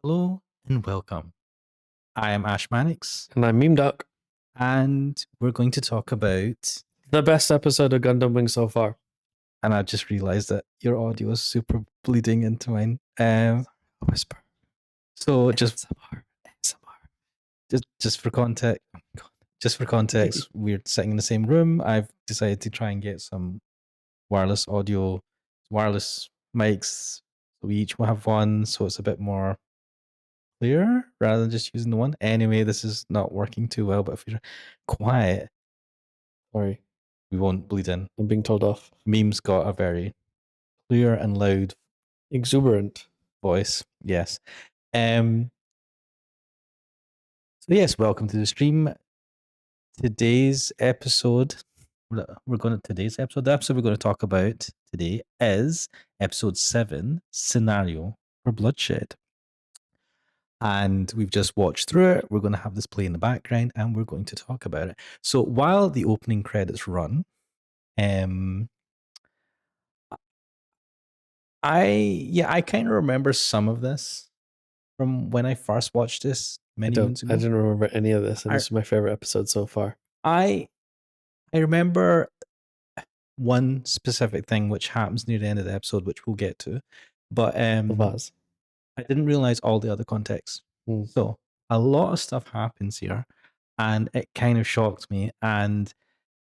Hello and welcome. I am Ashmanix, And I'm MemeDoc. and we're going to talk about. The best episode of Gundam Wing so far. And I just realized that your audio is super bleeding into mine. Whisper. So ASMR. just for context, we're sitting in the same room. I've decided to try and get some wireless mics. So we each will have one, so it's a bit more clear rather than just using the one. Anyway, this is not working too well, but if you're quiet, Sorry, we won't bleed in. I'm being told off. Meme's got a very clear and loud Exuberant. voice. Yes. So yes, welcome to the stream. Today's episode, the episode we're going to talk about today is episode 7, Scenario for Bloodshed. And we've just watched through it. We're going to have this play in the background and we're going to talk about it. So while the opening credits run, I kind of remember some of this from when I first watched this many moons ago. I didn't remember any of this, and this is my favorite episode so far. I remember one specific thing which happens near the end of the episode, which we'll get to, but I didn't realize all the other context. So a lot of stuff happens here, and it kind of shocked me, and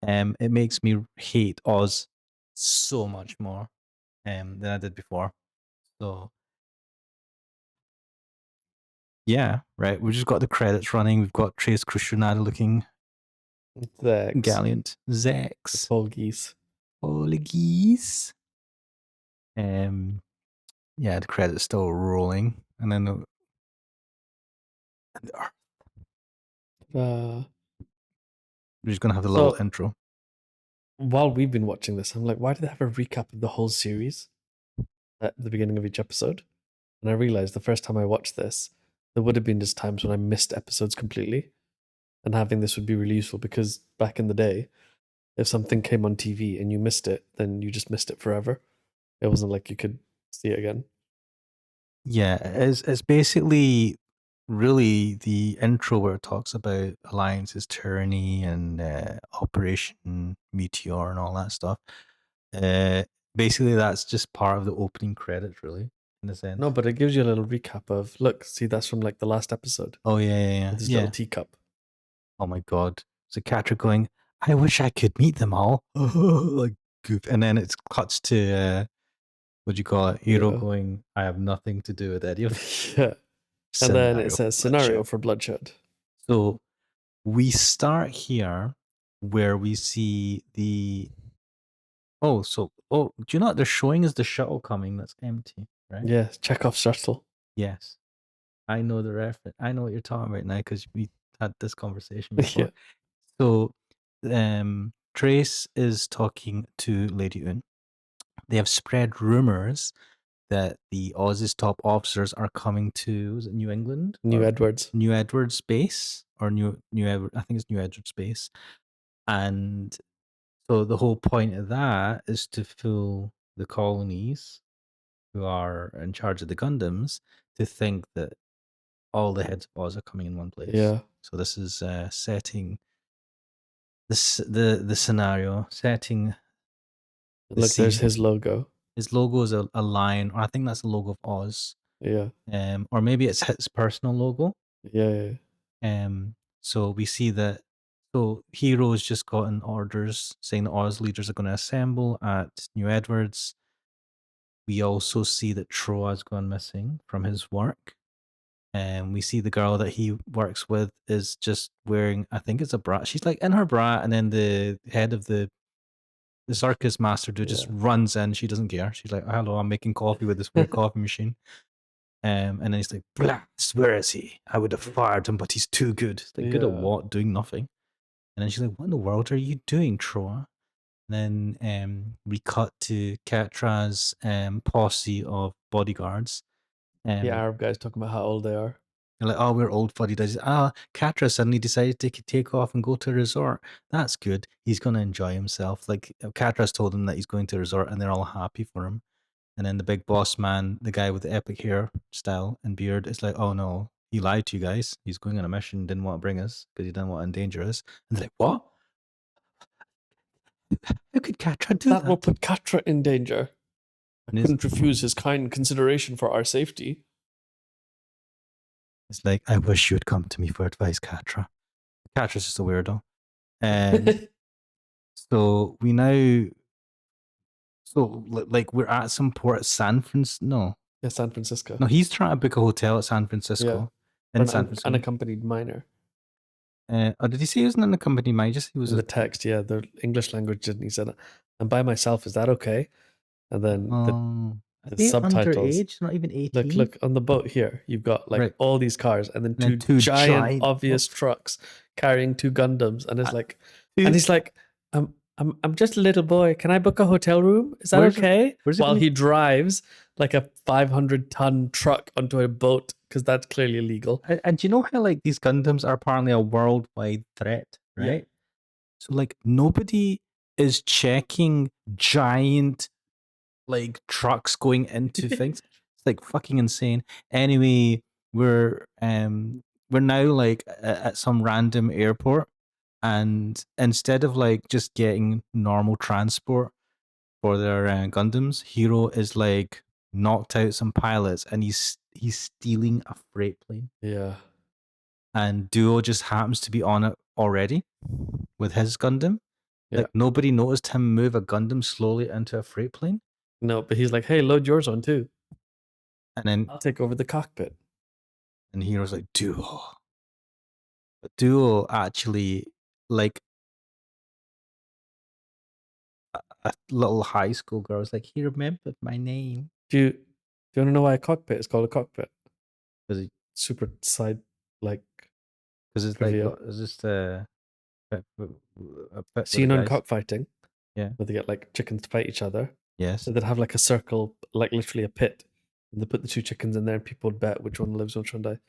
it makes me hate Oz so much more than I did before. So yeah, right. We've just got the credits running. We've got Trace Crucianada looking gallant. Zex. Polgeese. Yeah, the credits still rolling. And then we're just going to have the little intro. While we've been watching this, I'm like, why do they have a recap of the whole series at the beginning of each episode? And I realized the first time I watched this, there would have been just times when I missed episodes completely. And having this would be really useful because back in the day, if something came on TV and you missed it, then you just missed it forever. It wasn't like you could see it again. Yeah, it's basically really the intro where it talks about Alliance's tyranny and Operation Meteor and all that stuff. Basically, that's just part of the opening credits, really, in a sense. No, but it gives you a little recap of, look, see, that's from like the last episode. Oh, yeah. This little teacup. Oh my god. So Catra going, I wish I could meet them all. Like goof. And then it cuts to what do you call it? Hero going, I have nothing to do with any of it. Yeah. And then it says scenario for Bloodshed. So we start here where we see the do you know what they're showing is the shuttle coming that's empty, right? Yeah, Chekhov's shuttle. Yes. I know the reference. I know what you're talking about now because we had this conversation before. Yeah. So Trace is talking to Lady Un. They have spread rumors that the Oz's top officers are coming to, is it New England? New Edwards. New Edwards base, or New Edward, I think it's New Edwards base. And so the whole point of that is to fool the colonies who are in charge of the Gundams to think that all the heads of Oz are coming in one place. Yeah. So this is setting the scenario, setting. Look, there's his logo. His logo is a lion, or I think that's the logo of Oz. Yeah. Or maybe it's his personal logo. Yeah. So we see that. So Hero's just gotten orders saying the Oz leaders are going to assemble at New Edwards. We also see that Troa's gone missing from his work. And we see the girl that he works with is just wearing, I think it's a bra. She's like in her bra, and then the head of the circus master dude just runs in. She doesn't care. She's like, hello, I'm making coffee with this weird coffee machine. And then he's like, blast, where is he? I would have fired him, but he's too good. He's like, good at what? Doing nothing. And then she's like, what in the world are you doing, Troa? And then we cut to Catra's posse of bodyguards. The Arab guys talking about how old they are. They're like, oh, we're old fuddy-duddies. Catra suddenly decided to take off and go to a resort. That's good. He's going to enjoy himself. Like, Catra's told him that he's going to a resort, and they're all happy for him. And then the big boss man, the guy with the epic hairstyle and beard, is like, oh no, he lied to you guys. He's going on a mission, didn't want to bring us because he didn't want to endanger us. And they're like, what? How could Catra do That will that? put Catra in danger. I And couldn't refuse his kind consideration for our safety. it's like, I wish you had come to me for advice, Catra. Catra's just a weirdo. And so we now, so like we're at some port at San Francisco. No, Yeah, San Francisco. no, he's trying to book a hotel at San Yeah. Francisco. For In San an Francisco. unaccompanied minor. Oh, did he say he was an unaccompanied minor? Just he was In the text, yeah, the English language didn't. He said, "I'm by myself. Is that okay?" And then are the they subtitles. underage? Not even 18? Look on the boat here. You've got like Right. all these cars, and then And then two giant, giant obvious trucks carrying two Gundams, and it's like, Dude, and he's like, I'm just a little boy. Can I book a hotel room? Is that Where's it- okay?" where's it While gonna- he drives like a 500-ton truck onto a boat, because that's clearly illegal. and do you know how like these Gundams are apparently a worldwide threat, right? Yeah. So like nobody is checking giant like trucks going into things. It's like fucking insane. Anyway, we're now like at some random airport, and instead of like just getting normal transport for their Gundams, Hero is like knocked out some pilots, and he's stealing a freight plane. Yeah. And Duo just happens to be on it already with his Gundam. Yeah. Like nobody noticed him move a Gundam slowly into a freight plane. No, but he's like, "Hey, load yours on too. And then I'll take over the cockpit." and Hero's like, Duo. But Duo actually, like a little high school girl, was like, he remembered my name. Do you want to know why a cockpit is called a cockpit? Because Super side like it's trivia. like, it's just a bit with Seen the on guys. cockfighting, Yeah. where they get like chickens to fight each other. Yes. So they'd have like a circle, like literally a pit, and they put the two chickens in there, and people would bet which one lives, which one dies.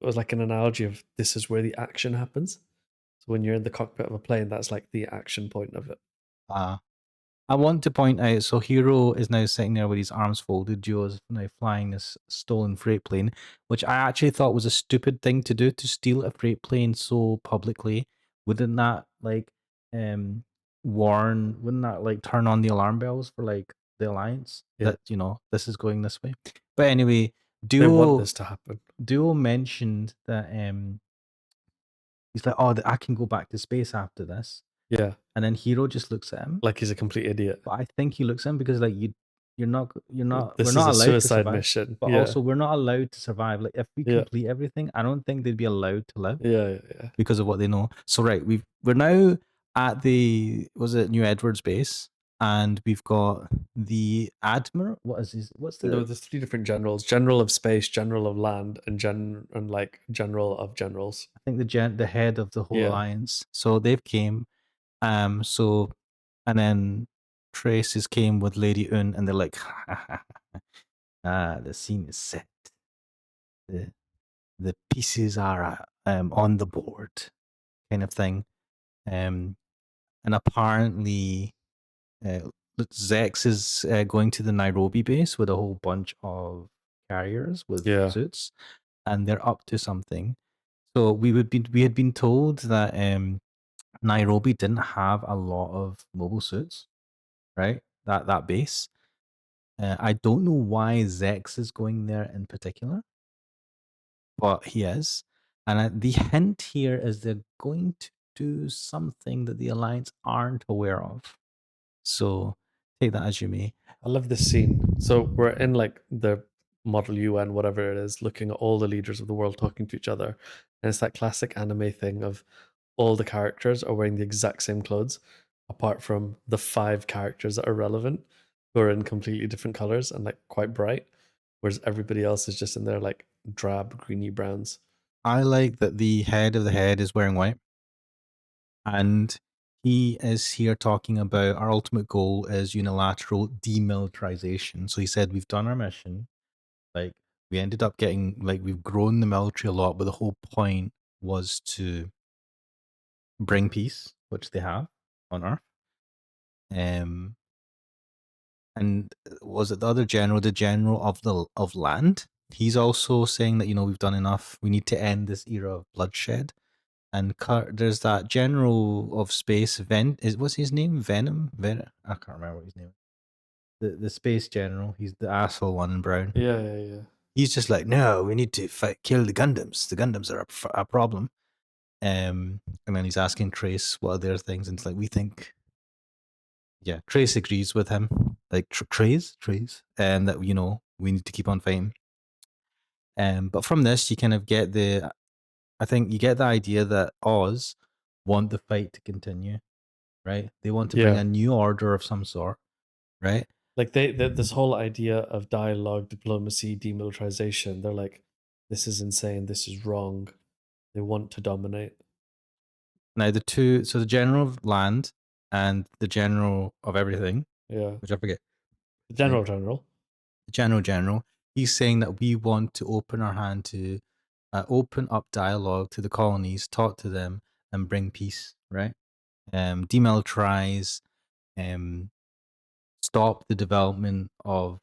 It was like an analogy of this is where the action happens. So when you're in the cockpit of a plane, that's like the action point of it. I want to point out, so Hero is now sitting there with his arms folded. Duo is now flying this stolen freight plane, which I actually thought was a stupid thing to do, to steal a freight plane so publicly. Wouldn't that like wouldn't that like turn on the alarm bells for like the Alliance Yeah. that, you know, this is going this way? But anyway, They want this to happen. Duo mentioned that he's like, oh, I can go back to space after this. Yeah. And then Hero just looks at him. Like he's a complete idiot. But I think he looks at him because like you're not This we're not is allowed a to suicide survive. mission. But Yeah. also we're not allowed to survive. Like if we Yeah. complete everything, I don't think they'd be allowed to live Yeah. because of what they know. So right, we're now at the New Edwards base, and we've got the Admiral. What's No, there's three different generals: General of Space, General of Land, and General of Generals. I think the head of the whole Yeah. alliance. So they've came. So and then Traces came with Lady Un, and they're like, the scene is set. The pieces are on the board, kind of thing. And apparently, Zex is going to the Nairobi base with a whole bunch of carriers with Yeah. suits, and they're up to something. So we had been told that Nairobi didn't have a lot of mobile suits, right? That base. I don't know why Zex is going there in particular, but he is. And the hint here is they're going to do something that the Alliance aren't aware of. So take that as you may. I love this scene. So we're in like the Model UN, whatever it is, looking at all the leaders of the world talking to each other. And it's that classic anime thing of all the characters are wearing the exact same clothes, apart from the 5 characters that are relevant, who are in completely different colors and like quite bright, whereas everybody else is just in their like drab, greeny browns. I like that the head of the head is wearing white. And he is here talking about our ultimate goal is unilateral demilitarization. So he said, we've done our mission. Like, we ended up getting, like, we've grown the military a lot, but the whole point was to bring peace, which they have on Earth. and was it the other general, the general of land? He's also saying that we've done enough. We need to end this era of bloodshed. And there's that general of space. What's his name? I can't remember what his name is. The space general. He's the asshole one in brown. Yeah. He's just like, no, we need to kill the Gundams. The Gundams are a problem. And then he's asking Trace what are their things, and it's like we think. Yeah, Trace agrees with him. Like Trace, and that we need to keep on fighting. But from this, you kind of get I think you get the idea that Oz want the fight to continue, right? They want to bring Yeah. a new order of some sort, right? Like this whole idea of dialogue, diplomacy, demilitarization, they're like, this is insane, this is wrong. They want to dominate. Now the general of land and the general of everything, Yeah. which I forget, The his name. general. The general, he's saying that we want to open our hand to open up dialogue to the colonies, talk to them, and bring peace, right? Demilitarize, stop the development of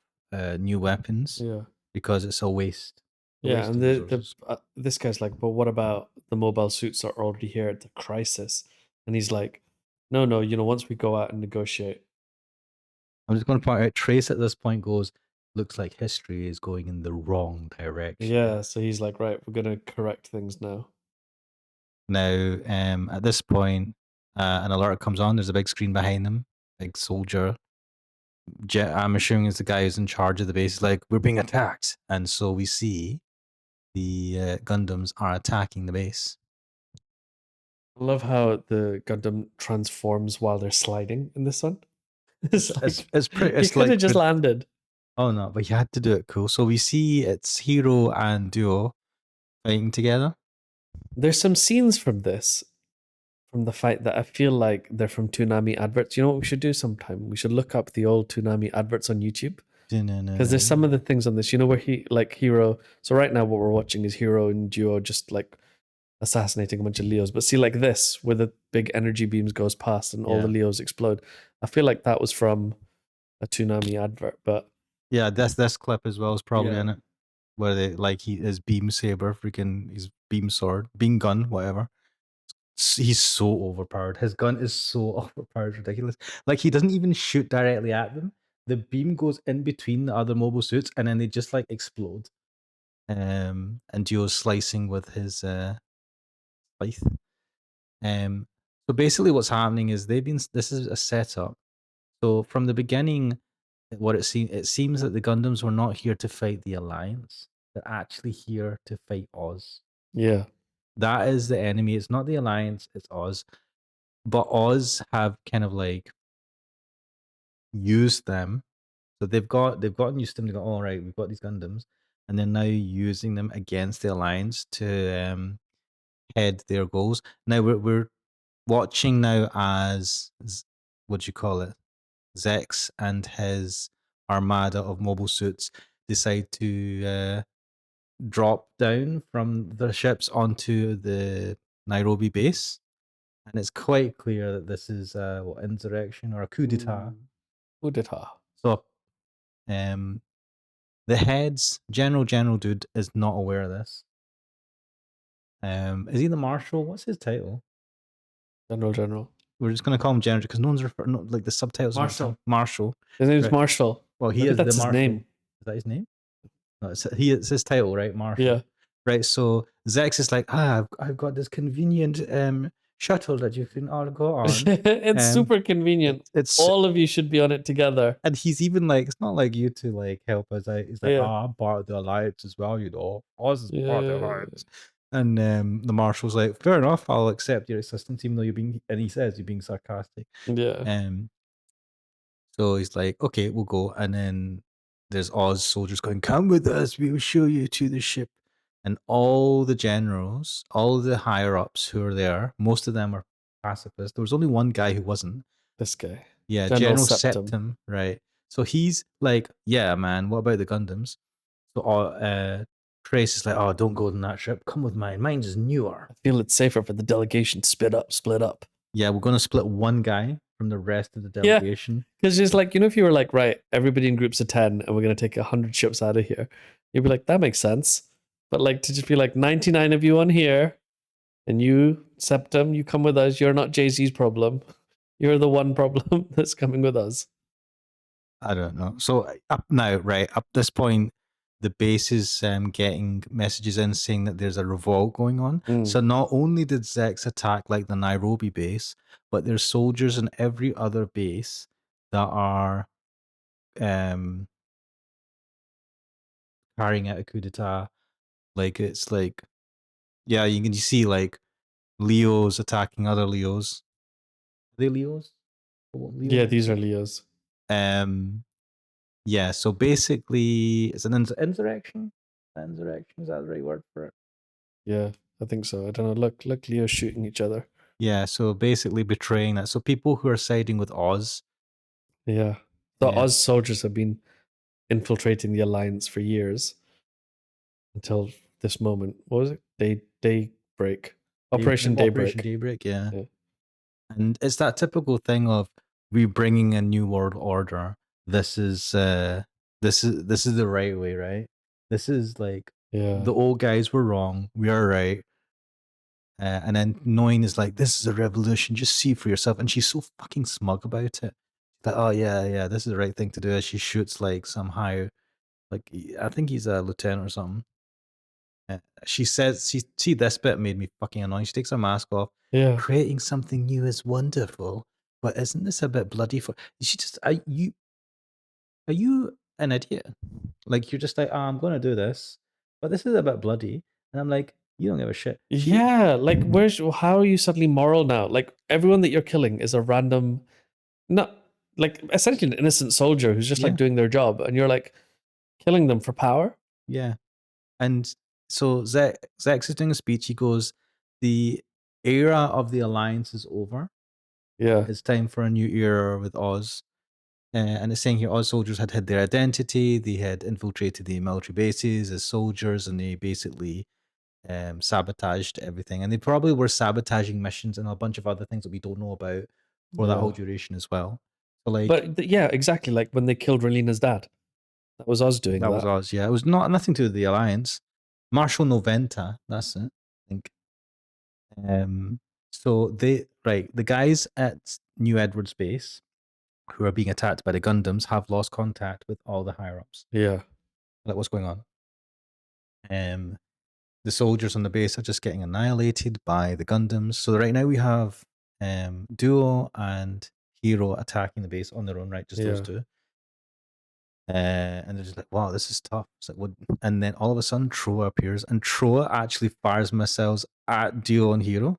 new weapons Yeah. because it's a waste. Yeah, Waste and of resources. this guy's like, but what about the mobile suits that are already here at the crisis? And he's like, no, once we go out and negotiate. I'm just going to point out, Trace at this point goes, looks like history is going in the wrong direction. Yeah, so he's like, right, we're gonna correct things now. Now, at this point, an alert comes on. There's a big screen behind them, big soldier. I'm assuming it's the guy who's in charge of the base. He's like, we're being attacked, and so we see the Gundams are attacking the base. I love how the Gundam transforms while they're sliding in this one. It's pretty. He could have just landed. Oh no, but you had to do it cool. So we see it's Hero and Duo fighting together. There's some scenes from the fight that I feel like they're from Toonami adverts. You know what we should do sometime? We should look up the old Toonami adverts on YouTube. Because there's some of the things on this, where Hero. So right now what we're watching is Hero and Duo just like assassinating a bunch of Leos. But see, like this, where the big energy beams goes past and all the Leos explode. I feel like that was from a Toonami advert. But yeah, this clip as well is probably in it, where they his beam saber, his beam sword, beam gun, whatever. He's so overpowered. His gun is so overpowered, ridiculous. Like he doesn't even shoot directly at them. The beam goes in between the other mobile suits, and then they just like explode. And Duo's slicing with his scythe. So basically, what's happening is this is a setup. So from the beginning, it seems that the Gundams were not here to fight the Alliance. They're actually here to fight Oz. yeah, That is the enemy. It's not the Alliance. It's Oz. But Oz have kind of like used them. So they've gotten used to them. They go, all right, we've got these Gundams, and they're now using them against the Alliance to head their goals. Now we're watching now as what do you call it? Zex and his armada of mobile suits decide to drop down from the ships onto the Nairobi base. And it's quite clear that this is insurrection or a coup d'etat. Coup d'etat. So the heads, General Dude, is not aware of this. Is he the Marshal? What's his title? General. We're just gonna call him General because no one's like the subtitles. Marshal. His name's Marshall. Well, he Maybe is that's the Marshal. his name. Is that his name? No, it's his title, right? Marshal. Yeah. Right. So Zex is like, I've got this convenient shuttle that you can all go on. It's super convenient. It's all of you should be on it together. And he's even like, it's not like you to like help us out. He's like, I'm part of the Alliance as well, Oz is part of the Alliance. And the Marshal's like, fair enough, I'll accept your assistance, even though and he says you're being sarcastic. Yeah. So he's like, okay, we'll go. And then there's Oz soldiers going, come with us, we will show you to the ship. And all the generals, all the higher ups who are there, most of them are pacifists. There was only one guy who wasn't. This guy. Yeah, General Septim, right. So he's like, yeah, man, what about the Gundams? So Trace is like, oh, don't go on that ship. Come with mine. Mine's is newer. I feel it's safer for the delegation split up. Yeah, we're going to split one guy from the rest of the Yeah. delegation. Because just like, if you were like, right, everybody in groups of 10 and we're going to take 100 ships out of here, you'd be like, that makes sense. But like to just be like 99 of you on here and you, Septum, you come with us. You're not Jay-Z's problem. You're the one problem that's coming with us. I don't know. So up now, right up this point, the base is getting messages in saying that there's a revolt going on. So not only did Zex attack like the Nairobi base, but there's soldiers in every other base that are carrying out a coup d'etat. Like it's like, yeah, you can see like Leos attacking other Leos. Are they Leos? What Leos Yeah, are these they? are Leos. Yeah, so basically it's an insurrection. Insurrection, is that the right word for it? Yeah, I think so. I don't know. Look, Leo's shooting each other. Yeah, so basically betraying that. So people who are siding with Oz. Yeah. The Yeah. Oz soldiers have been infiltrating the Alliance for years until this moment. What was it? Daybreak. Operation Operation Daybreak. Daybreak, yeah. And it's that typical thing of we bringing a new world order. This is the right way, right? This is like Yeah. the old guys were wrong. We are right. And then knowing is like, this is a revolution. Just see for yourself. And she's so fucking smug about it. Like, oh yeah, this is the right thing to do. As she shoots like somehow, like I think he's a lieutenant or something. She says, see, this bit made me fucking annoying. She takes her mask off. Yeah. Creating something new is wonderful, but isn't this a bit bloody? For she just, are you an idiot? Like you're just like, oh, I'm going to do this, but this is a bit bloody, and I'm like, you don't give a shit. Yeah, like how are you suddenly moral now? Like everyone that you're killing is a random, not like essentially an innocent soldier who's just like Yeah. doing their job, and you're like killing them for power. Yeah. And so Zex is doing a speech. He goes, the era of the Alliance is over. Yeah. It's time for a new era with Oz. And it's saying here Oz soldiers had hid their identity. They had infiltrated the military bases as soldiers, and they basically sabotaged everything. And they probably were sabotaging missions and a bunch of other things that we don't know about for that whole duration as well. So like, but yeah, exactly. Like when they killed Relina's dad, that was Oz doing that. That was Oz. Yeah, it was nothing to do with the Alliance. Marshal Noventa, that's it. I think. So the guys at New Edwards base who are being attacked by the Gundams have lost contact with all the higher ups. Yeah. Like what's going on? The soldiers on the base are just getting annihilated by the Gundams. So right now we have Duo and Hero attacking the base on their own, right? Just those two. And they're just like, wow, this is tough. It's like, what? And then all of a sudden, Troa appears, and Troa actually fires missiles at Duo and Hero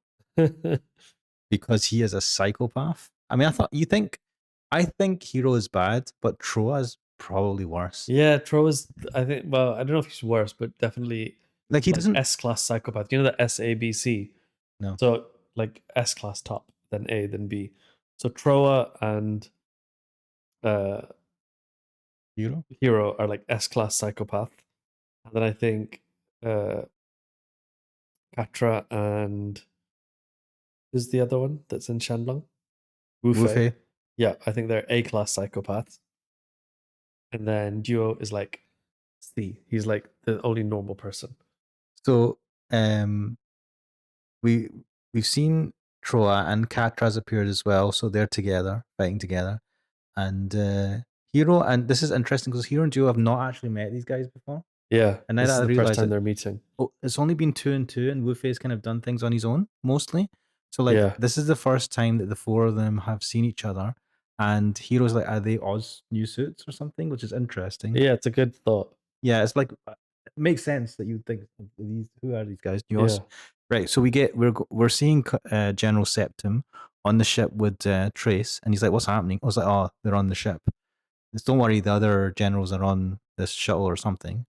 because he is a psychopath. I mean, I think Hero is bad, but Troa is probably worse. Yeah, Troa's. I think. Well, I don't know if he's worse, but definitely like he doesn't S-class psychopath. You know the SABC. No. So like S-class top, then A, then B. So Troa and Hero are like S-class psychopath, and then I think Katra and who's the other one that's in Shanlong? Wufei. Yeah, I think they're A-class psychopaths. And then Duo is like C. He's like the only normal person. So we've seen Troa and Katra's appeared as well, so they're together, fighting together. And Hero, and this is interesting because Hero and Duo have not actually met these guys before. Yeah, and now this that is I the first realize time they're meeting. Oh, it's only been 2 and 2, and Wufei's kind of done things on his own mostly. So like, this is the first time that the four of them have seen each other. And Hero's like, are they Oz new suits or something? Which is interesting. Yeah, it's a good thought. Yeah, it's like it makes sense that you think these. Who are these guys? New Oz, right? So we're seeing General Septum on the ship with Trace, and he's like, "What's happening?" I was like, "Oh, they're on the ship." Just don't worry, the other generals are on this shuttle or something.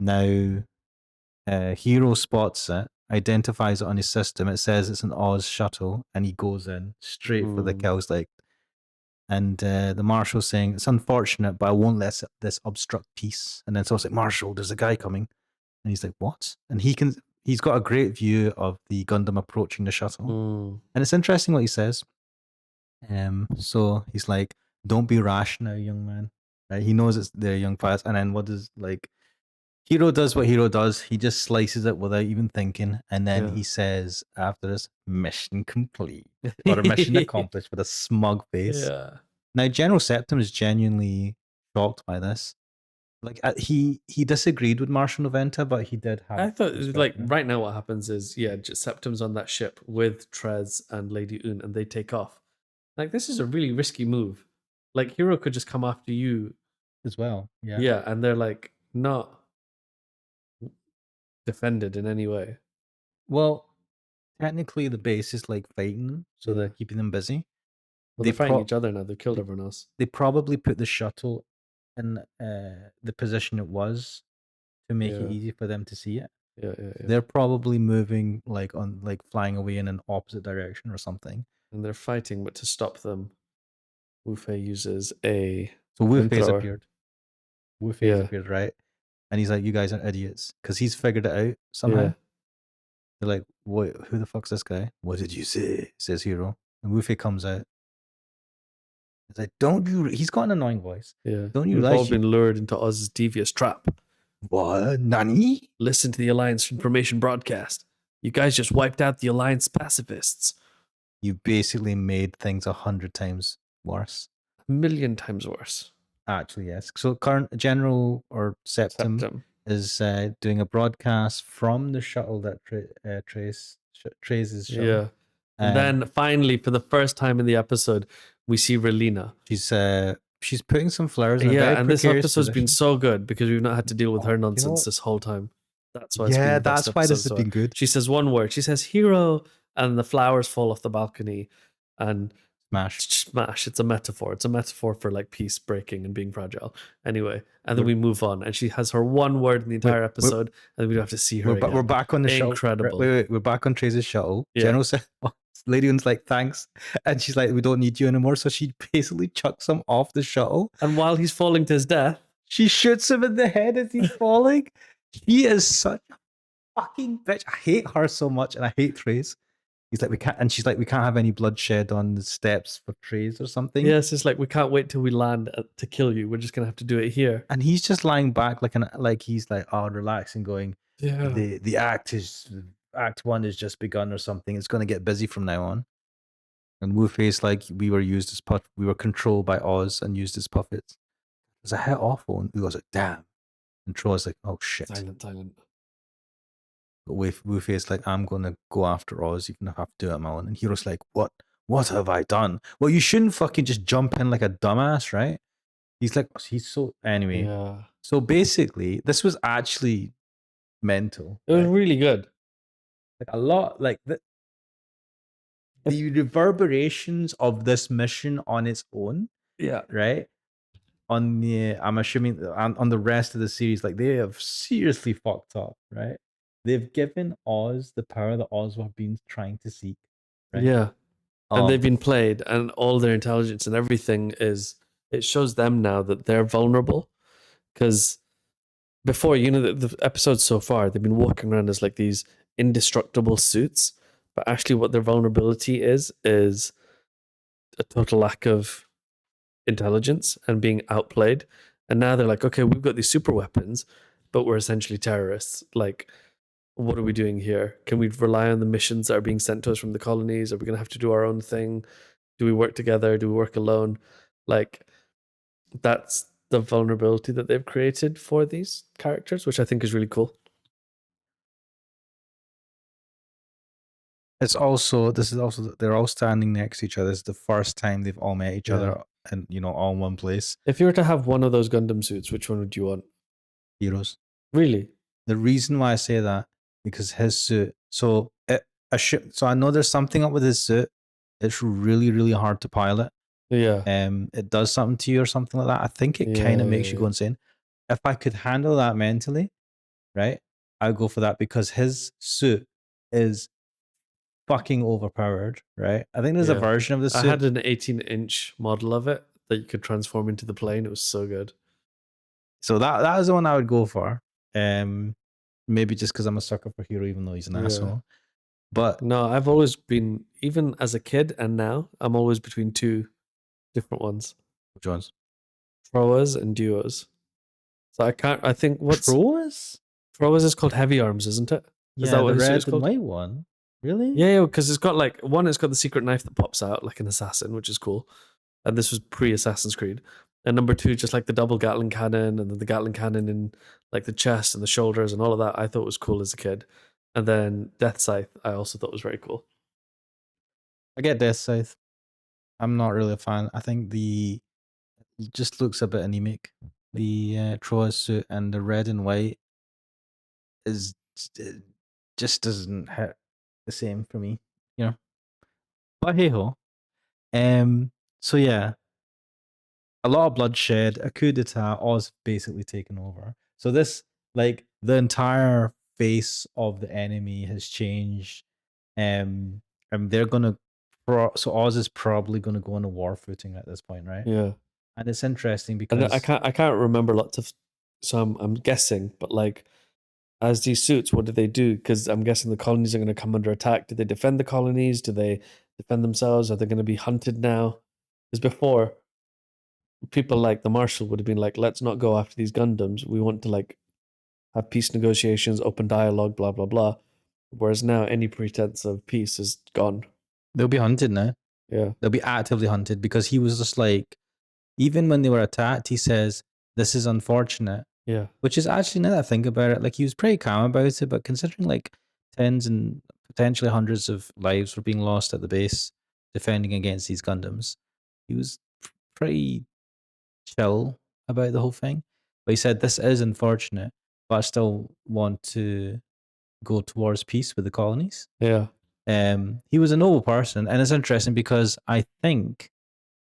Now, Hero spots it, identifies it on his system. It says it's an Oz shuttle, and he goes in straight for the kills. Like, and the marshal's saying it's unfortunate, but I won't let this obstruct peace. And then so it's like, Marshal, there's a guy coming, and he's like, what? And he's got a great view of the Gundam approaching the shuttle, and it's interesting what he says. So he's like, "Don't be rash now, young man." Right? He knows it's they're young pilots, and then what does like Hero does what Hero does. He just slices it without even thinking, and then Yeah. he says after this, "Mission complete" or a mission accomplished with a smug face. Yeah. Now, General Septim is genuinely shocked by this. Like he disagreed with Marshal Noventa, but he did have I thought respect like for him right now what happens is Septim's on that ship with Trez and Lady Un and they take off. Like this is a really risky move. Like Hero could just come after you. as well. Yeah. Yeah, and they're like not defended in any way. Well, technically, the base is like fighting them, so Yeah. they're keeping them busy. Well, They they're fighting each other now. They've killed everyone else. they probably put the shuttle in the position it was to make it Yeah. easy for them to see it. Yeah, yeah, yeah. They're probably moving like flying away in an opposite direction or something. And they're fighting, but to stop them, Wu Fei uses a So Wu Fei's flamethrower. appeared. Wu Fei's appeared, right? And he's like, "You guys are idiots," because he's figured it out somehow. Yeah. They're like, "What? Who the fuck's this guy? What did you say?" Says Hero, and Wu Fei comes out. He's like, "Don't you?" He's got an annoying voice. Yeah. Don't you We've all realize been lured into Oz's devious trap. what? Nani? Listen to the Alliance information broadcast. You guys just wiped out the Alliance pacifists. You basically made things 100 times worse. 1,000,000 times worse. Actually, yes. So current General or Septim is doing a broadcast from the shuttle that Trace's shuttle. Yeah. And then finally, for the first time in the episode, we see Relina. She's putting some flowers in a very and this precarious episode's been position. so good because we've not had to deal with her You know nonsense what? this whole time. That's why it's been Yeah, the best that's why this episode has so been far. good. She says one word. She says hero, and the flowers fall off the balcony and Smash. It's a metaphor. It's a metaphor for like peace breaking and being fragile. Anyway, and then we move on, and she has her one word in the entire episode, and we don't have to see her again. We're back on the shuttle. Incredible. Wait, we're back on Trace's shuttle. Yeah. General said, Lady Un's like, thanks. And she's like, we don't need you anymore. So she basically chucks him off the shuttle. And while he's falling to his death, she shoots him in the head as he's falling. He is such a fucking bitch. I hate her so much, and I hate Trace. He's like, we can't, and she's like, we can't have any bloodshed on the steps for Trace or something. Yes, it's like we can't wait till we land to kill you. We're just gonna have to do it here. And he's just lying back like he's like, oh, relaxing, going, yeah. The act one has just begun or something. It's gonna get busy from now on. And Wu Fei's like, we were controlled by Oz and used as puppets. It was a hit awful, and Wu was like, damn. And Troy's like, oh shit. Silent. But Wu Fei's like, I'm gonna go after Oz, even if I have to do it on my own. And Hero's like, what? What have I done? Well, you shouldn't fucking just jump in like a dumbass, right? He's like, anyway. Yeah. So basically, this was actually mental. It was really good. Like a lot, like the reverberations of this mission on its own. Yeah. Right. I'm assuming on the rest of the series, like they have seriously fucked up, right? They've given Oz the power that Oz have been trying to seek. Right? Yeah. And they've been played, and all their intelligence and everything it shows them now that they're vulnerable. Because before, the episodes so far, they've been walking around as like these indestructible suits, but actually what their vulnerability is a total lack of intelligence and being outplayed. And now they're like, okay, we've got these super weapons, but we're essentially terrorists. Like, what are we doing here? Can we rely on the missions that are being sent to us from the colonies? Are we going to have to do our own thing? Do we work together? Do we work alone? Like, that's the vulnerability that they've created for these characters, which I think is really cool. This is also they're all standing next to each other. It's the first time they've all met each other, and all in one place. If you were to have one of those Gundam suits, which one would you want? Heroes. Really? The reason why I say that, because his suit. So I know there's something up with his suit. It's really, really hard to pilot. Yeah. It does something to you or something like that. I think it kind of makes you go insane. If I could handle that mentally, right, I'd go for that, because his suit is fucking overpowered, right? I think there's a version of the suit. I had an 18-inch model of it that you could transform into the plane. It was so good. So that is the one I would go for. Maybe just because I'm a sucker for Hero, even though he's an asshole. But No, I've always been, even as a kid and now, I'm always between two different ones. which ones? Throwers and duos. So I think what's Troas? throwers is called heavy arms, isn't it? Is that Yeah, what the his suit is red and called? white one. Really? Yeah, because it's got like one, it's got the secret knife that pops out like an assassin, which is cool. And this was pre Assassin's Creed. And number two, just like the double Gatling cannon and then the Gatling cannon in like the chest and the shoulders and all of that, I thought was cool as a kid. And then Death Scythe, I also thought was very cool. I get Death Scythe. I'm not really a fan. I think it just looks a bit anemic. The Troas suit and the red and white is it just doesn't hit the same for me, you know. But hey ho. So yeah, a lot of bloodshed, a coup d'etat, Oz basically taken over. So this, like, the entire face of the enemy has changed. And they're gonna so Oz is probably gonna go on a war footing at this point, right? Yeah. And it's interesting And I because can't remember lots of, so I'm guessing, but like as these suits, what do they do? Because I'm guessing the colonies are going to come under attack. Do they defend the colonies? Do they defend themselves? Are they going to be hunted now? Because before, people like the Marshal would have been like, let's not go after these Gundams. We want to like have peace negotiations, open dialogue, blah, blah, blah. Whereas now any pretense of peace is gone. they'll be hunted now. Yeah. They'll be actively hunted because he was just like, even when they were attacked, he says, "This is unfortunate." Yeah. Which is actually, now that I think about it, like, he was pretty calm about it, but considering like tens and potentially hundreds of lives were being lost at the base defending against these Gundams, he was pretty chill about the whole thing. But he said, "This is unfortunate, but I still want to go towards peace with the colonies." Yeah. He was a noble person, and it's interesting because I think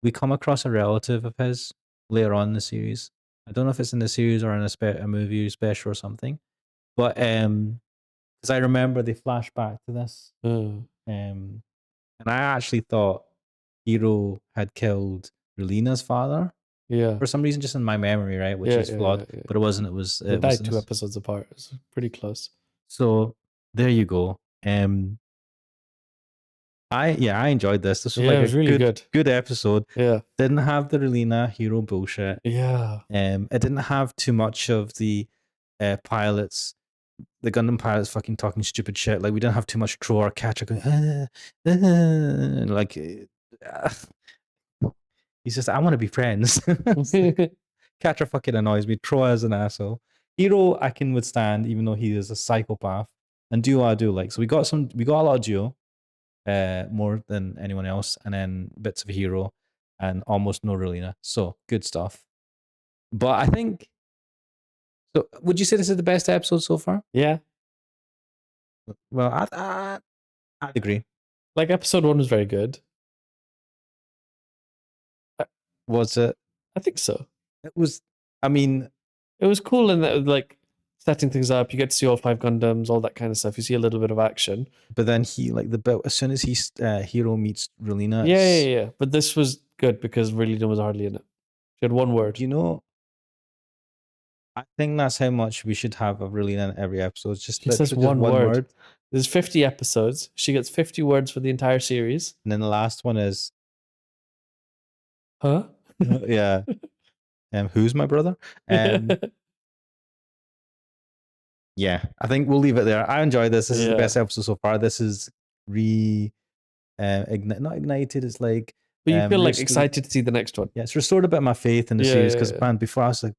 we come across a relative of his later on in the series. I don't know if it's in the series or in a movie special or something, but because I remember they flash back to this, and I actually thought Hiro had killed Relina's father Yeah. for some reason, just in my memory, right? Which is flawed, Yeah. but it wasn't. It was. They It was died in 2 this. episodes apart. It's pretty close. So there you go. I enjoyed this. This was Yeah, like it a was really good. episode. Yeah. Didn't have the Relina hero bullshit. Yeah. It didn't have too much of the pilots, the Gundam pilots fucking talking stupid shit. Like, we didn't have too much Troy or Catcher going, like, he's just, I want to be friends. Catcher fucking annoys me. Troy is an asshole. Hero I can withstand, even though he is a psychopath. And Duo I do like. So we got a lot of Duo, more than anyone else, and then bits of Hero and almost no Relina. So good stuff. But I think, so would you say this is the best episode so far? Yeah. Well, I'd agree. Like episode 1 was very good. Was it? I think so. It was. I mean, It was cool in that, like, setting things up. You get to see all 5 Gundams, all that kind of stuff. You see a little bit of action. but then he, like, the bit as soon as Hero meets Relina, Yeah. But this was good because Relina was hardly in it. She had one word. you know, I think that's how much we should have of Relina in every episode. Just She literally says just one one word. word, There's 50 episodes. She gets 50 words for the entire series. and then the last one is, Huh? yeah, who's my brother? Yeah, I think we'll leave it there. I enjoyed this. This is the best episode so far. This is not ignited. It's like, but you feel like excited to see the next one. Yeah, it's restored a bit of my faith in the series because, yeah. man, before I was like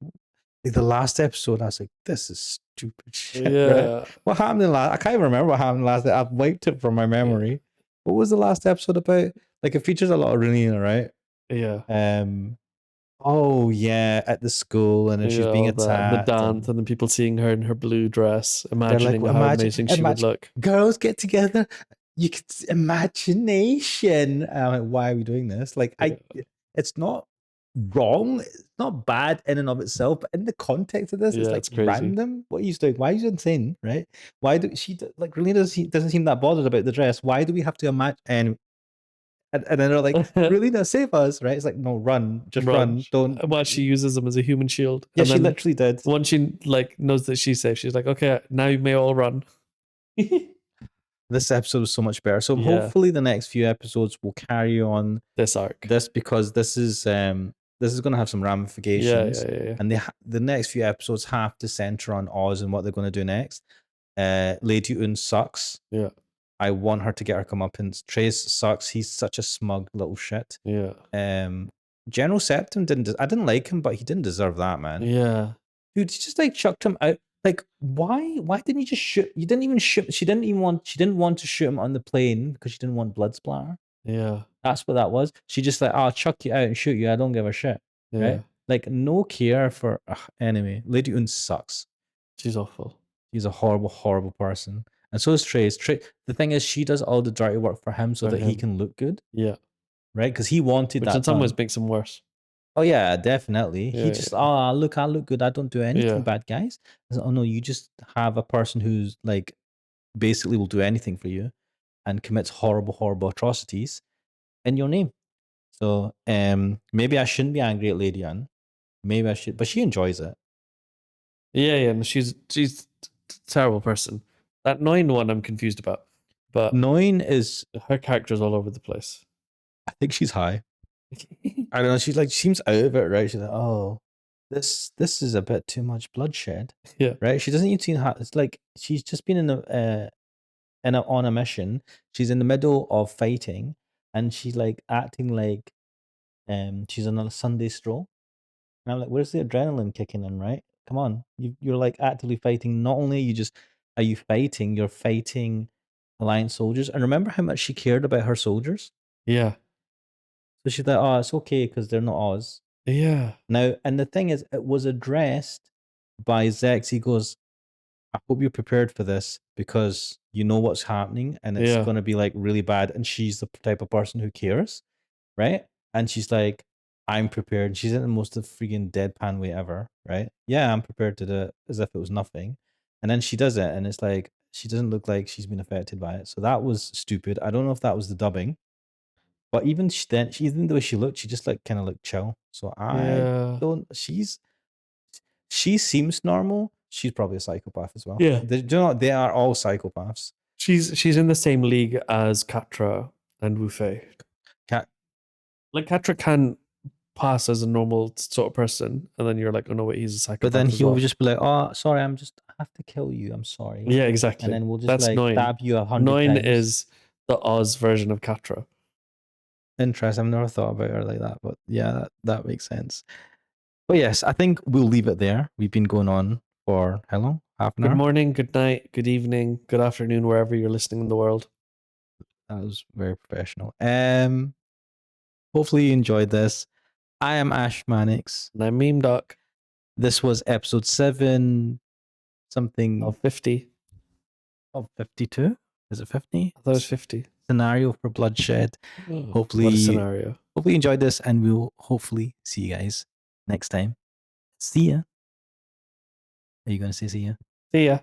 the last episode, I was like, this is stupid shit. Yeah. Right? What happened in last? I can't even remember what happened last. I've wiped it from my memory. Yeah. What was the last episode about? Like, it features a lot of Relina, right? Yeah. Oh yeah, at the school, and then she's being attacked. The dance, and then people seeing her in her blue dress, imagining like, how amazing she would look. Girls get together. You could imagination. I'm like, why are we doing this? Like, it's not wrong. It's not bad in and of itself, but in the context of this, it's like random. What are you doing? Why are you insane? Right? Why do she like really doesn't seem that bothered about the dress? Why do we have to imagine? And then they're like, Relina, save us, right? It's like, no, run, just run. Don't. Well, she uses them as a human shield. Yeah, she literally did. Once she like knows that she's safe, she's like, okay, now you may all run. this episode was so much better. So Yeah. hopefully the next few episodes will carry on This arc. this, because this is going to have some ramifications, Yeah. and the next few episodes have to center on Oz and what they're going to do next. Lady Un sucks. Yeah. I want her to get her comeuppance. Trace sucks. He's such a smug little shit. Yeah. General Septim I didn't like him, but he didn't deserve that, man. Yeah. Dude, he just like chucked him out. Like, why didn't you just shoot? You didn't even shoot. She didn't want to shoot him on the plane because she didn't want blood splatter. Yeah. That's what that was. She just like, I'll chuck you out and shoot you. I don't give a shit. Yeah. Right? Like, no care for anyway. Lady Un sucks. She's awful. She's a horrible, horrible person. And so is Trace. The thing is, she does all the dirty work for him so that he can look good. Yeah. Right? Because he wanted Which that. in some ways makes him worse. Oh yeah, definitely. Yeah, He just, I look good. I don't do anything bad, guys. I said, oh no, you just have a person who's like basically will do anything for you and commits horrible, horrible atrocities in your name. So maybe I shouldn't be angry at Lady Anne. Maybe I should, but she enjoys it. Yeah. And she's a terrible person. That 9 one I'm confused about. But 9 is her character's all over the place. I think she's high. I don't know. She's like, she seems out of it, right? She's like, oh, this is a bit too much bloodshed. Yeah. Right. She doesn't even seem it's like she's just been on a mission. She's in the middle of fighting, and she's like acting like she's on a Sunday stroll. And I'm like, where's the adrenaline kicking in? Right? Come on, you're like actively fighting. Not only are you fighting, you're fighting Alliance soldiers. And remember how much she cared about her soldiers. Yeah. So she's like, oh, it's okay because they're not Oz. Yeah. Now, and the thing is, it was addressed by Zex. He goes, I hope you're prepared for this because you know what's happening and it's going to be like really bad. And she's the type of person who cares, right? And she's like, I'm prepared. She's in the most freaking deadpan way ever, right? Yeah, I'm prepared to do it as if it was nothing. And then she does it and it's like, she doesn't look like she's been affected by it. So that was stupid. I don't know if that was the dubbing. But even even the way she looked, she just like kind of looked chill. So I don't. She seems normal. She's probably a psychopath as well. Yeah. They are all psychopaths. She's in the same league as Catra and Wu Fei. Like Catra can pass as a normal sort of person, and then you're like, oh no, wait, he's a psychopath. But then he'll just be like, oh, sorry, I have to kill you. I'm sorry. Yeah, exactly. And then we'll just stab you 100 times. 9 times. is the Oz version of Catra. Interesting. I've never thought about her like that, but yeah, that makes sense. But yes, I think we'll leave it there. We've been going on for how long? Half an hour? Good morning, good night, good evening, good afternoon, wherever you're listening in the world. That was very professional. Hopefully you enjoyed this. I am Ashmanix. And I'm MemeDoc. This was episode 7 something of 50. Of 52? Is it 50? I thought it was 50. Scenario for Bloodshed. Hopefully, what a scenario. Hopefully you enjoyed this, and we'll hopefully see you guys next time. See ya. Are you going to say see ya? See ya.